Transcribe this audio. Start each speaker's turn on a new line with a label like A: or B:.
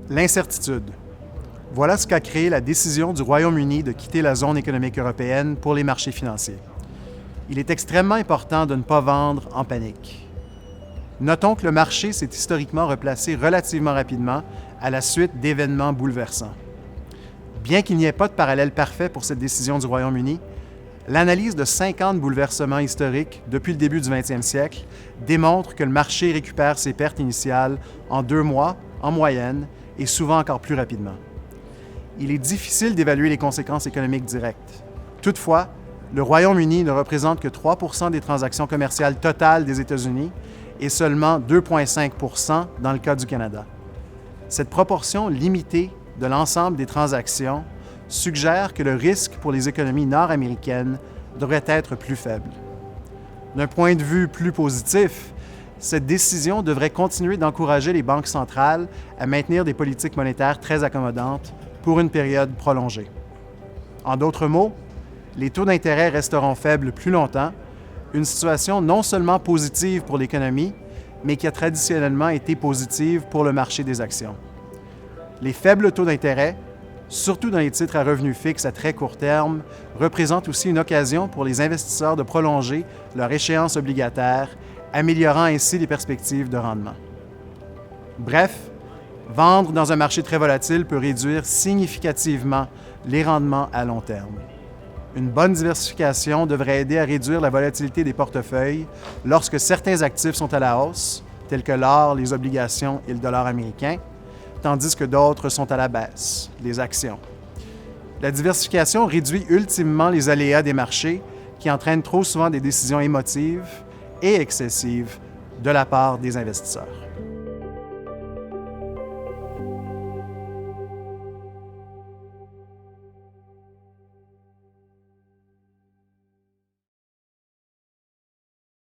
A: L'incertitude. Voilà ce qu'a créé la décision du Royaume-Uni de quitter la zone économique européenne pour les marchés financiers. Il est extrêmement important de ne pas vendre en panique. Notons que le marché s'est historiquement replacé relativement rapidement à la suite d'événements bouleversants. Bien qu'il n'y ait pas de parallèle parfait pour cette décision du Royaume-Uni, l'analyse de 50 bouleversements historiques depuis le début du 20e siècle démontre que le marché récupère ses pertes initiales en 2 mois, en moyenne, et souvent encore plus rapidement. Il est difficile d'évaluer les conséquences économiques directes. Toutefois, le Royaume-Uni ne représente que 3 % des transactions commerciales totales des États-Unis et seulement 2,5 % dans le cas du Canada. Cette proportion limitée de l'ensemble des transactions suggère que le risque pour les économies nord-américaines devrait être plus faible. D'un point de vue plus positif, cette décision devrait continuer d'encourager les banques centrales à maintenir des politiques monétaires très accommodantes pour une période prolongée. En d'autres mots, les taux d'intérêt resteront faibles plus longtemps, une situation non seulement positive pour l'économie, mais qui a traditionnellement été positive pour le marché des actions. Les faibles taux d'intérêt, surtout dans les titres à revenus fixes à très court terme, représentent aussi une occasion pour les investisseurs de prolonger leur échéance obligataire, améliorant ainsi les perspectives de rendement. Bref, vendre dans un marché très volatile peut réduire significativement les rendements à long terme. Une bonne diversification devrait aider à réduire la volatilité des portefeuilles lorsque certains actifs sont à la hausse, tels que l'or, les obligations et le dollar américain, tandis que d'autres sont à la baisse, les actions. La diversification réduit ultimement les aléas des marchés qui entraînent trop souvent des décisions émotives et excessives de la part des investisseurs.